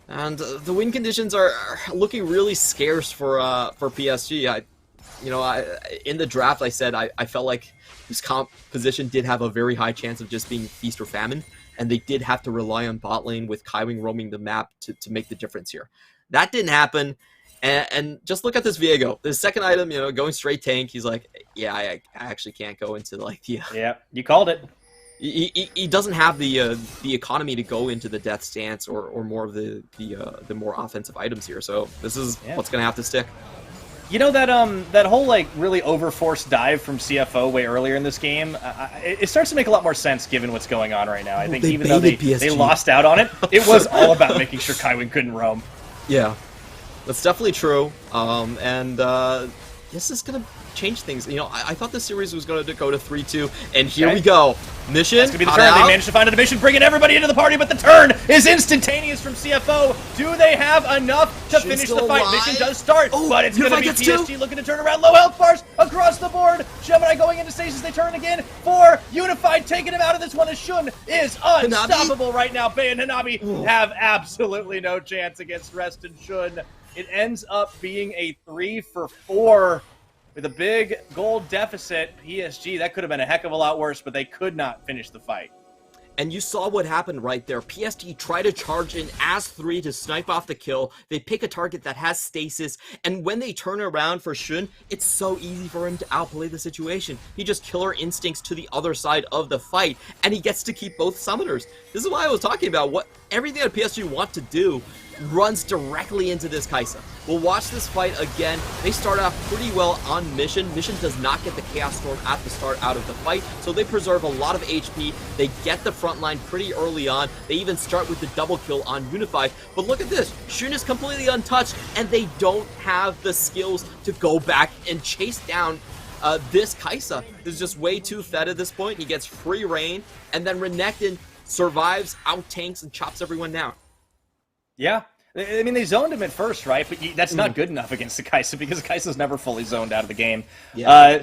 And the win conditions are looking really scarce for PSG. In the draft, I said I felt like this comp position did have a very high chance of just being feast or famine, and they did have to rely on bot lane with Kaiwing roaming the map to make the difference here. That didn't happen, and just look at this Viego. The second item, going straight tank. He's like, yeah, I actually can't go into like the... Yeah, you called it. He doesn't have the economy to go into the death stance or more of the more offensive items here. So this is what's gonna have to stick. You know that whole like really overforced dive from CFO way earlier in this game, it starts to make a lot more sense given what's going on right now. I think even though they lost out on it, it was all about making sure Kaiwing couldn't roam. Yeah, that's definitely true. This is gonna change things. I thought this series was going to go to 3-2, and here we go. Mission. That's going to be the turn. They managed to find a mission, bringing everybody into the party, but the turn is instantaneous from CFO. Do they have enough to finish the fight? Mission does start, but it's going to be PSG looking to turn around. Low health bars across the board. Gemini going into stasis. They turn again for Unified, taking him out of this one as Shun is unstoppable right now. Bay and Hanabi have absolutely no chance against Rest and Shun. It ends up being a 3-for-4. With a big gold deficit, PSG, that could have been a heck of a lot worse, but they could not finish the fight. And you saw what happened right there. PSG try to charge in as 3 to snipe off the kill. They pick a target that has stasis, and when they turn around for Shun, it's so easy for him to outplay the situation. He just killer instincts to the other side of the fight, and he gets to keep both summoners. This is why I was talking about what everything that PSG want to do runs directly into this Kai'Sa. We'll watch this fight again. They start off pretty well on Mission. Mission does not get the Chaos Storm at the start out of the fight, so they preserve a lot of HP. They get the front line pretty early on. They even start with the double kill on Unified. But look at this. Shun is completely untouched, and they don't have the skills to go back and chase down this Kai'Sa. This is just way too fed at this point. He gets free reign, and then Renekton survives, out-tanks, and chops everyone down. Yeah. I mean, they zoned him at first, right? But that's not good enough against the Kai'Sa because Kai'Sa's never fully zoned out of the game. Yeah.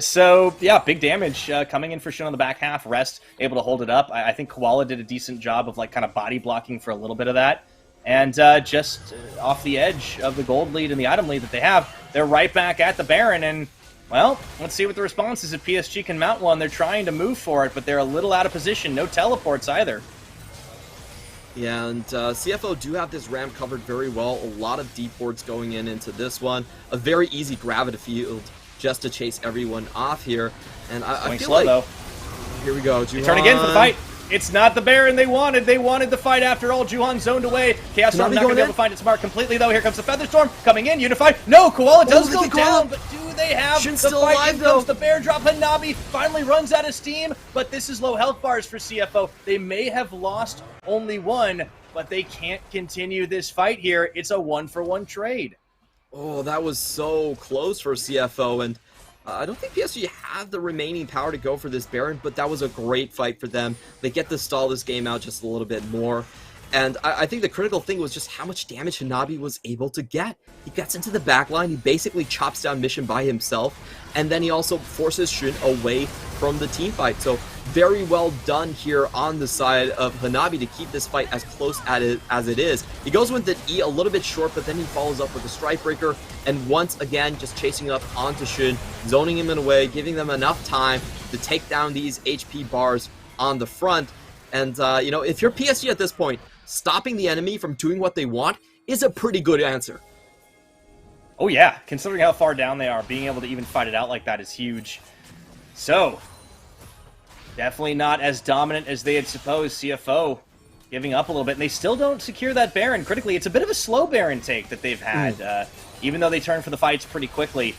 Big damage coming in for Shun on the back half. Rest able to hold it up. I think Koala did a decent job of like kind of body blocking for a little bit of that. And just off the edge of the gold lead and the item lead that they have, they're right back at the Baron. And, well, let's see what the response is if PSG can mount one. They're trying to move for it, but they're a little out of position. No teleports either. Yeah, and CFO do have this ramp covered very well. A lot of deep boards going into this one. A very easy gravity field just to chase everyone off here. And I feel like... though. Here we go. They turn again for the fight. It's not the Baron they wanted. They wanted the fight after all. Juhan zoned away. Chaos Storm not going to be able to find its mark completely, though. Here comes the Featherstorm coming in. Unified. No, Koala does go down, but do they have the fight? Here comes the bear drop. Hanabi finally runs out of steam, but this is low health bars for CFO. They may have lost only one, but they can't continue this fight here. It's a 1-for-1 trade. Oh, that was so close for CFO, and I don't think PSG have the remaining power to go for this Baron, but that was a great fight for them. They get to stall this game out just a little bit more. And I think the critical thing was just how much damage Hanabi was able to get. He gets into the backline, he basically chops down Mission by himself, and then he also forces Shun away from the team fight. So very well done here on the side of Hanabi to keep this fight as close as it is. He goes with the E a little bit short, but then he follows up with a Strike Breaker, and once again just chasing up onto Shun, zoning him in a way, giving them enough time to take down these HP bars on the front. And if you're PSG at this point, stopping the enemy from doing what they want is a pretty good answer. Oh yeah, considering how far down they are, being able to even fight it out like that is huge. So, Definitely not as dominant as they had supposed. CFO giving up a little bit, and they still don't secure that Baron. Critically, it's a bit of a slow Baron take that they've had, even though they turn for the fights pretty quickly.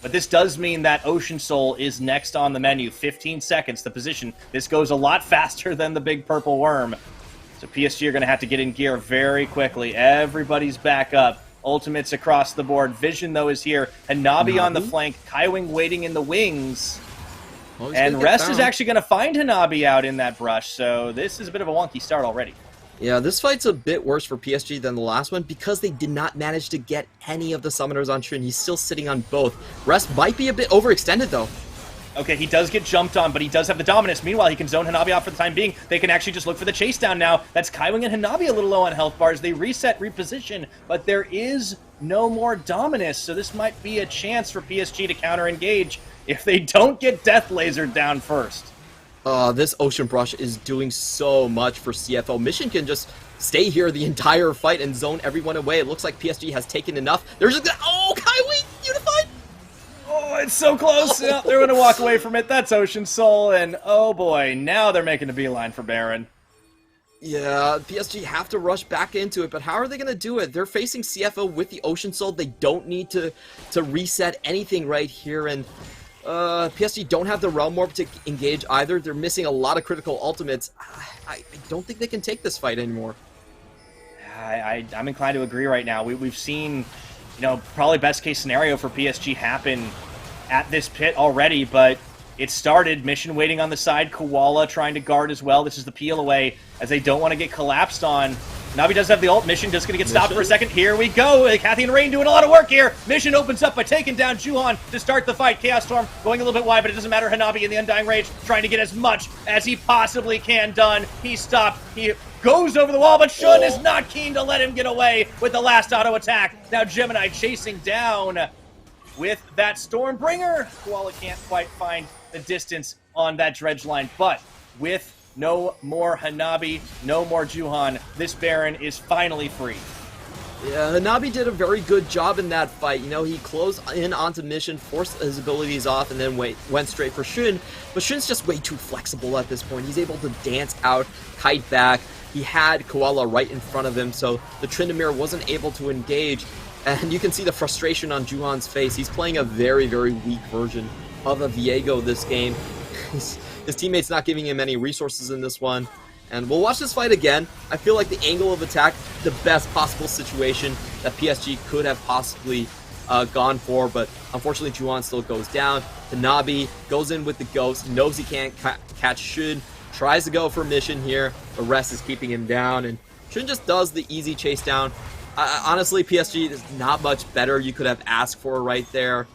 But this does mean that Ocean Soul is next on the menu. 15 seconds, the position. This goes a lot faster than the big purple worm. So PSG are going to have to get in gear very quickly. Everybody's back up. Ultimates across the board. Vision, though, is here. Hanabi on the flank. Kaiwing waiting in the wings. Well, and Rest is actually going to find Hanabi out in that brush. So this is a bit of a wonky start already. Yeah, this fight's a bit worse for PSG than the last one because they did not manage to get any of the summoners on Shin. He's still sitting on both. Rest might be a bit overextended, though. Okay, he does get jumped on, but he does have the dominance. Meanwhile, he can zone Hanabi off for the time being. They can actually just look for the chase down now. That's Kaiwing and Hanabi a little low on health bars. They reset, reposition, but there is no more dominus, so this might be a chance for PSG to counter-engage if they don't get Death Lasered down first. This Ocean Brush is doing so much for CFO. Mission can just stay here the entire fight and zone everyone away. It looks like PSG has taken enough. There's a... Oh, Kaiwing! Unified! Oh, it's so close. Yeah, they're going to walk away from it. That's Ocean Soul, and oh boy, now they're making a beeline for Baron. Yeah, PSG have to rush back into it, but how are they going to do it? They're facing CFO with the Ocean Soul. They don't need to reset anything right here, and PSG don't have the Realm Orb to engage either. They're missing a lot of critical ultimates. I don't think they can take this fight anymore. I'm inclined to agree right now. We've seen, you know, probably best case scenario for PSG happen at this pit already, but it started. Mission waiting on the side. Koala trying to guard as well. This is the peel away as they don't want to get collapsed on. Navi does have the ult. Mission just going to get stopped for a second. Here we go. Kathy and Rain doing a lot of work here. Mission opens up by taking down Juhan to start the fight. Chaos Storm going a little bit wide, but it doesn't matter. Hanabi in the Undying Rage trying to get as much as he possibly can done. He stopped. He goes over the wall, but Shun is not keen to let him get away with the last auto attack. Now Gemini chasing down with that Stormbringer. Koala can't quite find the distance on that dredge line, but with no more Hanabi, no more Juhan, this Baron is finally free. Yeah, Hanabi did a very good job in that fight. You know, he closed in onto Mission, forced his abilities off, and then went straight for Shun. But Shun's just way too flexible at this point. He's able to dance out, kite back. He had Koala right in front of him, so the Tryndamere wasn't able to engage. And you can see the frustration on Juhan's face. He's playing a very, very weak version of a Viego this game. His teammate's not giving him any resources in this one. And we'll watch this fight again. I feel like the angle of attack, the best possible situation that PSG could have possibly gone for, but unfortunately Juhan still goes down. Hanabi goes in with the Ghost, knows he can't catch Shun, tries to go for Mission here. The rest is keeping him down, and Shun just does the easy chase down. Honestly, PSG is not much better you could have asked for right there.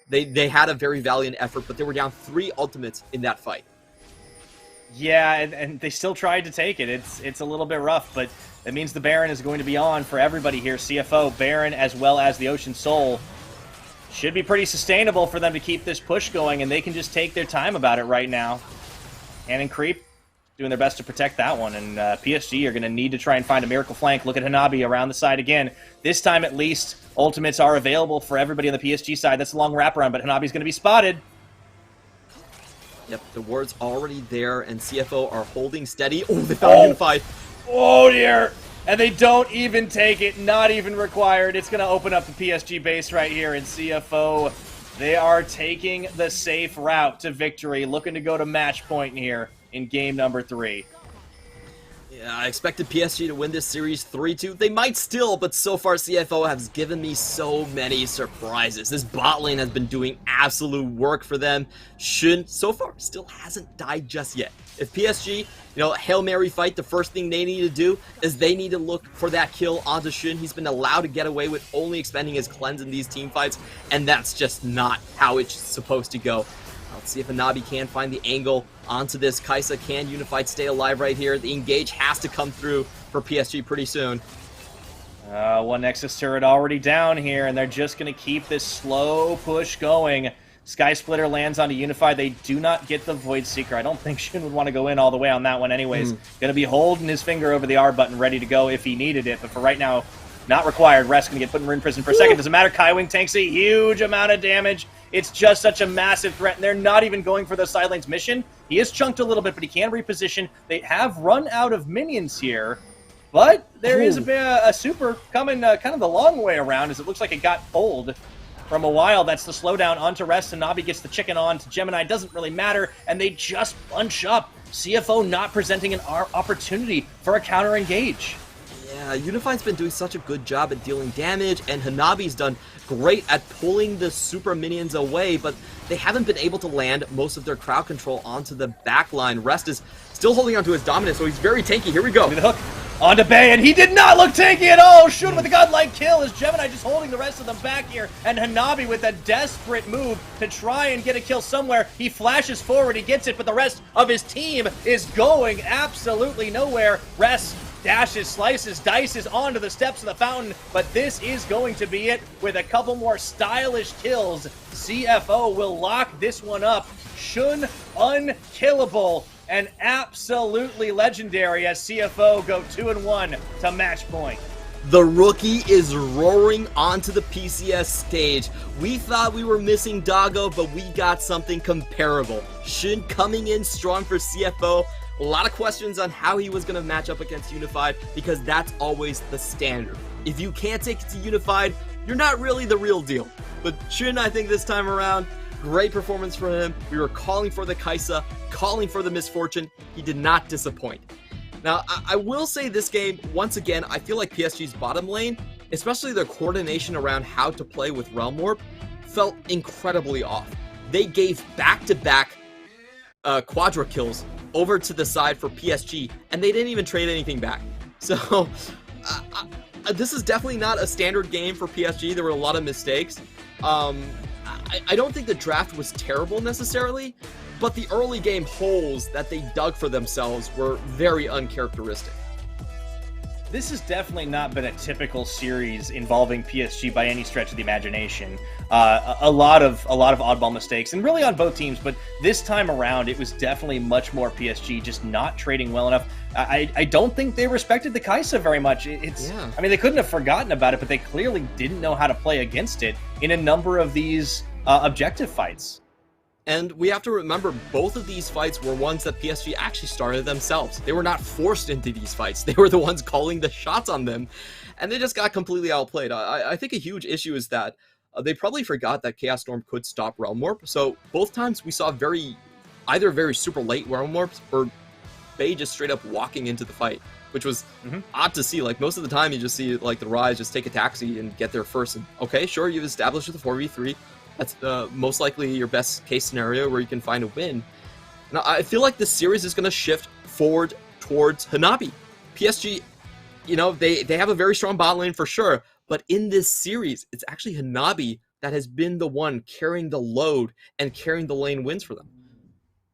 They had a very valiant effort, but they were down 3 ultimates in that fight. Yeah, and they still tried to take it. It's a little bit rough, but that means the Baron is going to be on for everybody here. CFO, Baron, as well as the Ocean Soul. Should be pretty sustainable for them to keep this push going, and they can just take their time about it right now. Cannon Creep doing their best to protect that one, and PSG are going to need to try and find a miracle flank. Look at Hanabi around the side again. This time, at least, ultimates are available for everybody on the PSG side. That's a long wraparound, but Hanabi's going to be spotted. Yep, the ward's already there, and CFO are holding steady. Oh, they found Unified. Oh, dear. And they don't even take it, not even required. It's going to open up the PSG base right here, and CFO, they are taking the safe route to victory, looking to go to match point here in game number 3. Yeah, I expected PSG to win this series 3-2. They might still, but so far CFO has given me so many surprises. This bot lane has been doing absolute work for them. Shun, so far, still hasn't died just yet. If PSG, you know, Hail Mary fight, the first thing they need to do is they need to look for that kill onto Shun. He's been allowed to get away with only expending his cleanse in these team fights, and that's just not how it's supposed to go. Let's see if Hanabi can find the angle onto this. Kaisa can Unified stay alive right here. The engage has to come through for PSG pretty soon. One Nexus turret already down here, and they're just going to keep this slow push going. Sky Splitter lands onto Unified. They do not get the Void Seeker. I don't think Shun would want to go in all the way on that one anyways. Going to be holding his finger over the R button, ready to go if he needed it. But for right now, not required. Rest going to get put in Rune Prison for a second. Doesn't matter. Kaiwing takes a huge amount of damage. It's just such a massive threat, and they're not even going for the side lane's mission. He is chunked a little bit, but he can reposition. They have run out of minions here, but there is a super coming kind of the long way around, as it looks like it got pulled from a while. That's the slowdown onto Rest, and Nabi gets the chicken on to Gemini. Doesn't really matter, and they just bunch up. CFO not presenting an opportunity for a counter engage. Yeah, Unified's been doing such a good job at dealing damage, and Hanabi's done great at pulling the super minions away, but they haven't been able to land most of their crowd control onto the back line. Rest is still holding onto his dominance, so he's very tanky. Here we go. The hook onto Bay, and he did not look tanky at all. Shoot him with a godlike kill as Gemini just holding the rest of them back here, and Hanabi with a desperate move to try and get a kill somewhere. He flashes forward, he gets it, but the rest of his team is going absolutely nowhere. Rest dashes, slices, dices onto the steps of the fountain, but this is going to be it. With a couple more stylish kills, CFO will lock this one up. Shun unkillable and absolutely legendary as CFO go 2-1 to match point. The rookie is roaring onto the PCS stage. We thought we were missing Doggo, but we got something comparable. Shun coming in strong for CFO. A lot of questions on how he was going to match up against Unified, because that's always the standard. If you can't take it to Unified, you're not really the real deal. But Shun, I think this time around, great performance from him. We were calling for the Kaisa, calling for the misfortune. He did not disappoint. Now, I will say this game, once again, I feel like PSG's bottom lane, especially their coordination around how to play with Realm Warp, felt incredibly off. They gave back-to-back quadra kills over to the side for PSG, and they didn't even trade anything back. So, this is definitely not a standard game for PSG. There were a lot of mistakes. I don't think the draft was terrible necessarily, but the early game holes that they dug for themselves were very uncharacteristic. This has definitely not been a typical series involving PSG by any stretch of the imagination. A lot of oddball mistakes, and really on both teams, but this time around it was definitely much more PSG just not trading well enough. I don't think they respected the Kaisa very much. I mean, they couldn't have forgotten about it, but they clearly didn't know how to play against it in a number of these objective fights. And we have to remember, both of these fights were ones that PSG actually started themselves. They were not forced into these fights. They were the ones calling the shots on them, and they just got completely outplayed. I think a huge issue is that they probably forgot that Chaos Storm could stop Realm Warp. So both times we saw either very super late Realm Warps, or Bay just straight up walking into the fight, which was odd to see. Like, most of the time you just see like the Rise just take a taxi and get there first. And okay, sure, you've established with a 4v3. That's most likely your best case scenario where you can find a win. Now, I feel like this series is going to shift forward towards Hanabi. PSG, you know, they have a very strong bot lane for sure, but in this series, it's actually Hanabi that has been the one carrying the load and carrying the lane wins for them.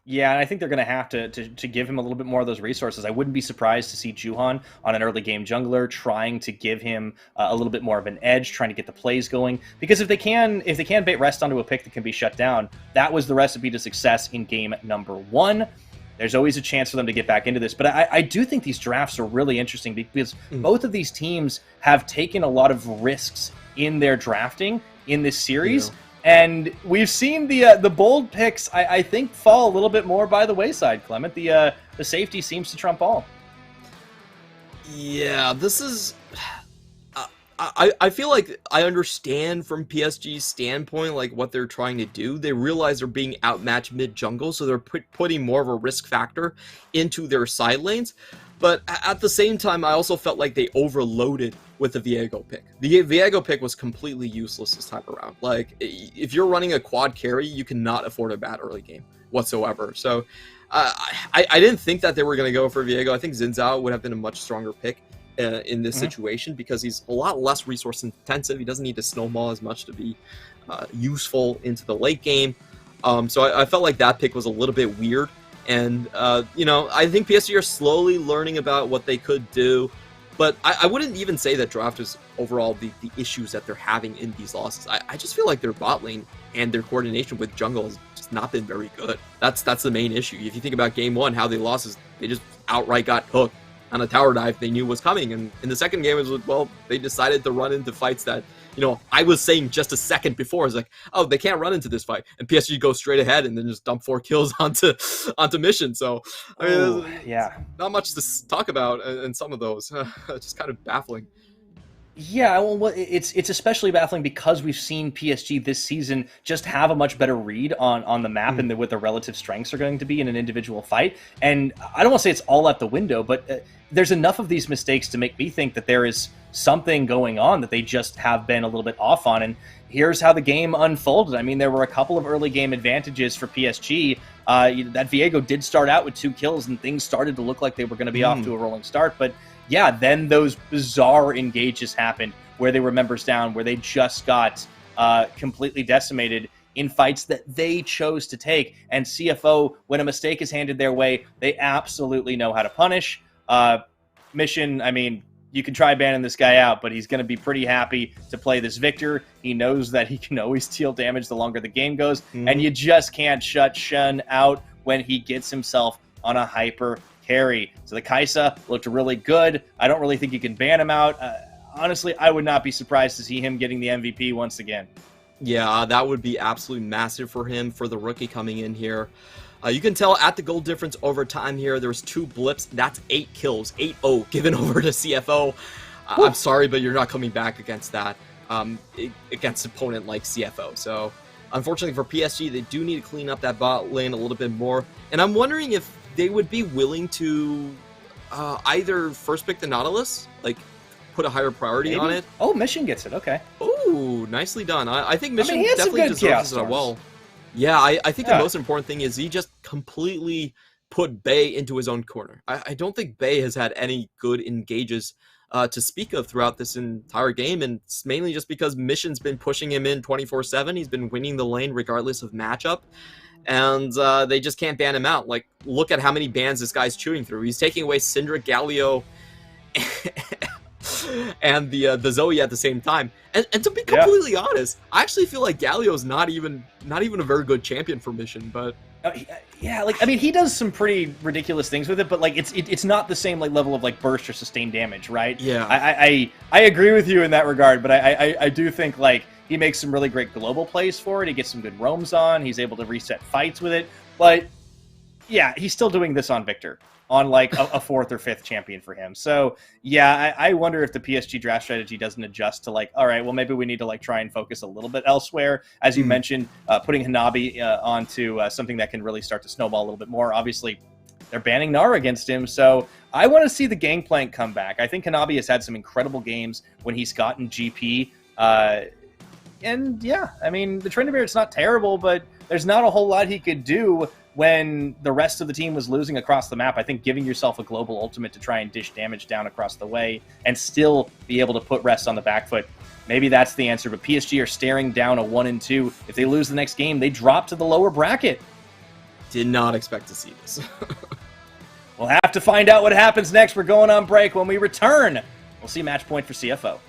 Yeah, and I think they're going to have to give him a little bit more of those resources. I wouldn't be surprised to see Juhan on an early game jungler trying to give him a little bit more of an edge, trying to get the plays going. Because if they can bait Rest onto a pick that can be shut down, that was the recipe to success in game number 1. There's always a chance for them to get back into this. But I do think these drafts are really interesting because both of these teams have taken a lot of risks in their drafting in this series. Yeah. And we've seen the bold picks, I think, fall a little bit more by the wayside, Clement. The safety seems to trump all. Yeah, this is... I feel like I understand from PSG's standpoint, like, what they're trying to do. They realize they're being outmatched mid-jungle, so they're putting more of a risk factor into their side lanes. But at the same time, I also felt like they overloaded with the Viego pick. The Viego pick was completely useless this time around. Like, if you're running a quad carry, you cannot afford a bad early game whatsoever. So I didn't think that they were going to go for Viego. I think Xin Zhao would have been a much stronger pick in this situation, because he's a lot less resource intensive. He doesn't need to snowball as much to be useful into the late game. So I felt like that pick was a little bit weird. And, you know, I think PSG are slowly learning about what they could do. But I wouldn't even say that draft is overall the issues that they're having in these losses. I just feel like their bot lane and their coordination with jungle has just not been very good. That's the main issue. If you think about game 1, how they lost is they just outright got hooked. on a tower dive they knew was coming. And in the second game, it was, well, they decided to run into fights that, you know, I was saying just a second before, it's like, oh, they can't run into this fight. And PSG goes straight ahead and then just dump 4 kills onto Mission. So, I mean, yeah, not much to talk about in some of those. Just kind of baffling. Yeah, well, it's especially baffling because we've seen PSG this season just have a much better read on the map and what the relative strengths are going to be in an individual fight. And I don't want to say it's all out the window, but there's enough of these mistakes to make me think that there is something going on that they just have been a little bit off on. And here's how the game unfolded. I mean, there were a couple of early game advantages for PSG. That Viego did start out with 2 kills, and things started to look like they were going to be off to a rolling start. But yeah, then those bizarre engages happened where they were members down, where they just got completely decimated in fights that they chose to take. And CFO, when a mistake is handed their way, they absolutely know how to punish. Mission, I mean, you can try banning this guy out, but he's going to be pretty happy to play this Victor. He knows that he can always deal damage the longer the game goes, and you just can't shut Shun out when he gets himself on a hyper carry. So the Kaisa looked really good. I don't really think you can ban him out. Honestly, I would not be surprised to see him getting the MVP once again. Yeah, that would be absolutely massive for him, for the rookie coming in here. You can tell at the goal difference over time here, there's 2 blips. That's 8 kills, 8-0 given over to CFO. I'm sorry, but you're not coming back against that, against an opponent like CFO. So, unfortunately for PSG, they do need to clean up that bot lane a little bit more. And I'm wondering if they would be willing to either first pick the Nautilus, like put a higher priority on it. Oh, Mission gets it. Okay. Oh, nicely done. I think Mission he definitely deserves it as well. Yeah, I think the most important thing is he just completely put Bay into his own corner. I don't think Bay has had any good engages to speak of throughout this entire game, and it's mainly just because Mission's been pushing him in 24/7. He's been winning the lane regardless of matchup, and they just can't ban him out. Like, look at how many bans this guy's chewing through. He's taking away Syndra, Galio, and the Zoe at the same time. And to be completely honest, I actually feel like Galio's not even a very good champion for Mission, but yeah, like, I mean, he does some pretty ridiculous things with it, but like it's not the same like level of like burst or sustained damage, right? Yeah. I agree with you in that regard, but I do think like he makes some really great global plays for it. He gets some good roams on. He's able to reset fights with it, but yeah, he's still doing this on Victor, on like a 4th or 5th champion for him. So yeah, I wonder if the PSG draft strategy doesn't adjust to like, all right, well, maybe we need to like try and focus a little bit elsewhere. As you mentioned, putting Hanabi onto something that can really start to snowball a little bit more. Obviously, they're banning Nara against him, so I want to see the Gangplank come back. I think Hanabi has had some incredible games when he's gotten GP. And yeah, I mean, the Tryndamere, it's not terrible, but there's not a whole lot he could do when the rest of the team was losing across the map. I think giving yourself a global ultimate to try and dish damage down across the way and still be able to put rest on the back foot, maybe that's the answer. But PSG are staring down a 1-2. If they lose the next game, they drop to the lower bracket. Did not expect to see this. We'll have to find out what happens next. We're going on break. When we return, we'll see match point for CFO.